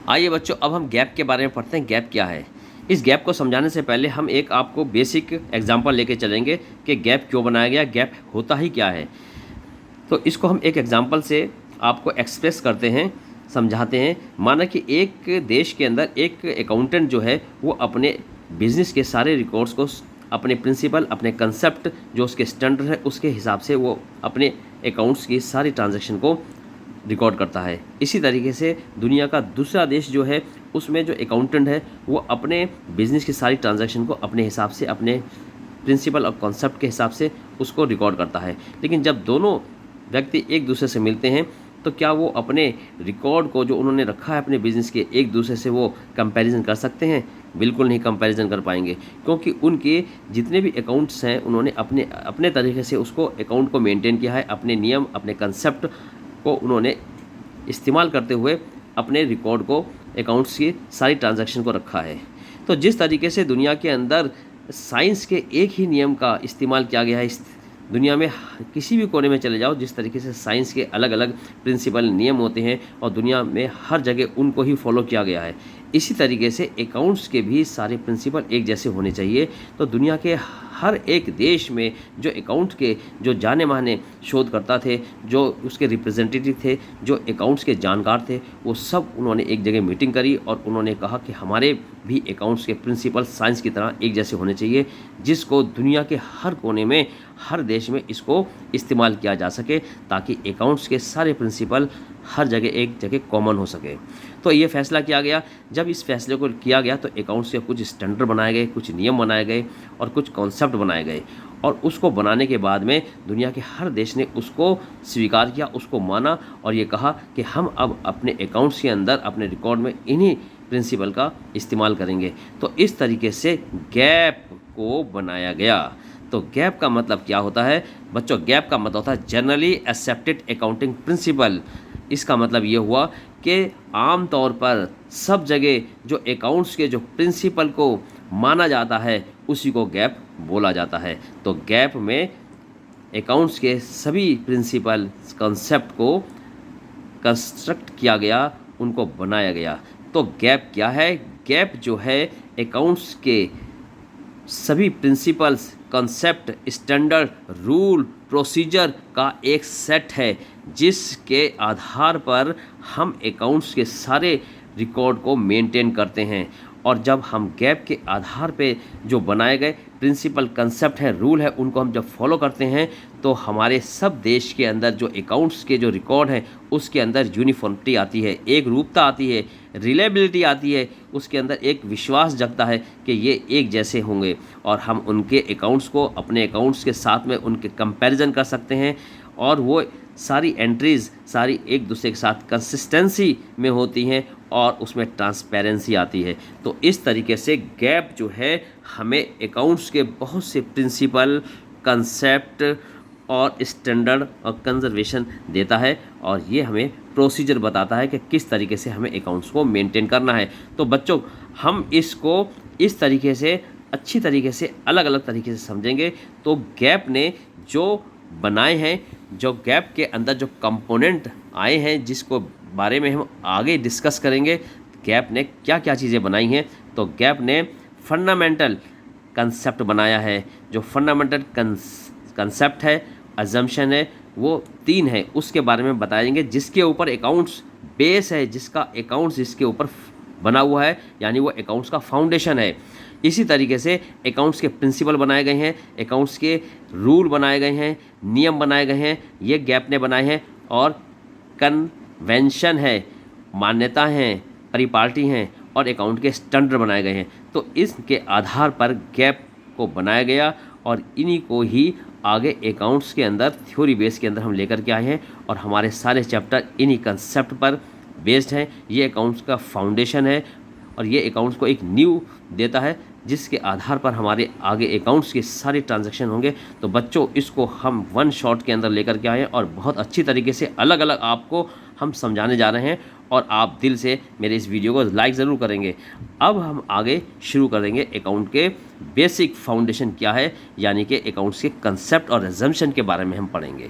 आइए बच्चों, अब हम गैप के बारे में पढ़ते हैं। गैप क्या है? इस गैप को समझाने से पहले हम एक आपको बेसिक एग्जांपल लेके चलेंगे कि गैप क्यों बनाया गया, गैप होता ही क्या है। तो इसको हम एक एग्जांपल से आपको एक्सप्रेस करते हैं, समझाते हैं। माना कि एक देश के अंदर एक अकाउंटेंट जो है वो अपने बिजनेस के सारे रिकॉर्ड्स को अपने प्रिंसिपल, अपने कंसेप्ट, जो उसके स्टैंडर्ड है उसके हिसाब से वो अपने अकाउंट्स की सारी ट्रांजैक्शन को रिकॉर्ड करता है। इसी तरीके से दुनिया का दूसरा देश जो है उसमें जो अकाउंटेंट है वो अपने बिजनेस की सारी ट्रांजैक्शन को अपने हिसाब से, अपने प्रिंसिपल और कॉन्सेप्ट के हिसाब से उसको रिकॉर्ड करता है। लेकिन जब दोनों व्यक्ति एक दूसरे से मिलते हैं तो क्या वो अपने रिकॉर्ड को जो उन्होंने रखा है अपने बिजनेस के, एक दूसरे से वो कंपैरिजन कर सकते हैं? बिल्कुल नहीं कंपैरिजन कर पाएंगे, क्योंकि उनके जितने भी अकाउंट्स हैं उन्होंने अपने अपने तरीके से उसको अकाउंट को मेंटेन किया है। अपने नियम, अपने कंसेप्ट को उन्होंने इस्तेमाल करते हुए अपने रिकॉर्ड को, अकाउंट्स की सारी ट्रांजैक्शन को रखा है। तो जिस तरीके से दुनिया के अंदर साइंस के एक ही नियम का इस्तेमाल किया गया है, इस दुनिया में किसी भी कोने में चले जाओ, जिस तरीके से साइंस के अलग अलग प्रिंसिपल, नियम होते हैं और दुनिया में हर जगह उनको ही फॉलो किया गया है, इसी तरीके से अकाउंट्स के भी सारे प्रिंसिपल एक जैसे होने चाहिए। तो दुनिया के हर एक देश में जो अकाउंट के जो जाने माने शोधकर्ता थे, जो उसके रिप्रेजेंटेटिव थे, जो अकाउंट्स के जानकार थे, वो सब उन्होंने एक जगह मीटिंग करी और उन्होंने कहा कि हमारे भी अकाउंट्स के प्रिंसिपल साइंस की तरह एक जैसे होने चाहिए, जिसको दुनिया के हर कोने में, हर देश में इसको इस्तेमाल किया जा सके, ताकि अकाउंट्स के सारे प्रिंसिपल हर जगह एक जगह कॉमन हो सके। तो ये फैसला किया गया। जब इस फैसले को किया गया तो अकाउंट्स के कुछ स्टैंडर्ड बनाए गए, कुछ नियम बनाए गए और कुछ कॉन्सेप्ट बनाए गए, और उसको बनाने के बाद में दुनिया के हर देश ने उसको स्वीकार किया, उसको माना और ये कहा कि हम अब अपने अकाउंट्स के अंदर, अपने रिकॉर्ड में इन्हीं प्रिंसिपल का इस्तेमाल करेंगे। तो इस तरीके से गैप को बनाया गया। तो गैप का मतलब क्या होता है बच्चों? गैप का मतलब होता है जनरली एक्सेप्टेड अकाउंटिंग प्रिंसिपल। इसका मतलब ये हुआ कि आम तौर पर सब जगह जो अकाउंट्स के जो प्रिंसिपल को माना जाता है उसी को गैप बोला जाता है। तो गैप में अकाउंट्स के सभी प्रिंसिपल, कॉन्सेप्ट को कंस्ट्रक्ट किया गया, उनको बनाया गया। तो गैप क्या है? गैप जो है अकाउंट्स के सभी principles, concept, standard, rule, procedure का एक सेट है, जिसके आधार पर हम अकाउंट्स के सारे रिकॉर्ड को मेंटेन करते हैं। और जब हम गैप के आधार पे जो बनाए गए प्रिंसिपल, कंसेप्ट हैं, रूल है, उनको हम जब फॉलो करते हैं तो हमारे सब देश के अंदर जो अकाउंट्स के जो रिकॉर्ड हैं उसके अंदर यूनिफॉर्मिटी आती है, एक रूपता आती है, रिलायबिलिटी आती है, उसके अंदर एक विश्वास जगता है कि ये एक जैसे होंगे और हम उनके अकाउंट्स को अपने अकाउंट्स के साथ में उनके कंपैरिजन कर सकते हैं, और वो सारी एंट्रीज़ सारी एक दूसरे के साथ कंसिस्टेंसी में होती हैं और उसमें ट्रांसपेरेंसी आती है। तो इस तरीके से गैप जो है हमें अकाउंट्स के बहुत से प्रिंसिपल, कंसेप्ट और स्टैंडर्ड और कंजर्वेशन देता है, और ये हमें प्रोसीजर बताता है कि किस तरीके से हमें अकाउंट्स को मेंटेन करना है। तो बच्चों, हम इसको इस तरीके से, अच्छी तरीके से, अलग अलग तरीके से समझेंगे तो गैप ने जो बनाए हैं, जो गैप के अंदर जो कंपोनेंट आए हैं, जिसको बारे में हम आगे डिस्कस करेंगे, गैप ने क्या क्या चीज़ें बनाई हैं। तो गैप ने फंडामेंटल कंसेप्ट बनाया है। जो फंडामेंटल कंसेप्ट है, अजम्पशन है, वो 3 है, उसके बारे में बताएंगे, जिसके ऊपर अकाउंट्स बेस है, जिसका अकाउंट्स जिसके ऊपर बना हुआ है, यानी वो अकाउंट्स का फाउंडेशन है। इसी तरीके से अकाउंट्स के प्रिंसिपल बनाए गए हैं, अकाउंट्स के रूल बनाए गए हैं, नियम बनाए गए हैं, ये गैप ने बनाए हैं, और कन्वेंशन है, मान्यता हैं, परिपाटी हैं, और अकाउंट के स्टैंडर्ड बनाए गए हैं। तो इसके आधार पर गैप को बनाया गया और इन्हीं को ही आगे अकाउंट्स के अंदर थ्योरी बेस के अंदर हम लेकर के आए हैं, और हमारे सारे चैप्टर इन्हीं कंसेप्ट पर बेस्ड हैं। ये अकाउंट्स का फाउंडेशन है और ये अकाउंट्स को एक न्यू देता है, जिसके आधार पर हमारे आगे अकाउंट्स के सारे ट्रांजैक्शन होंगे। तो बच्चों, इसको हम वन शॉट के अंदर लेकर के आए हैं और बहुत अच्छी तरीके से अलग अलग आपको हम समझाने जा रहे हैं, और आप दिल से मेरे इस वीडियो को लाइक ज़रूर करेंगे। अब हम आगे शुरू करेंगे अकाउंट के बेसिक फाउंडेशन क्या है, यानी कि अकाउंट्स के कंसेप्ट और एजम्पशन के बारे में हम पढ़ेंगे।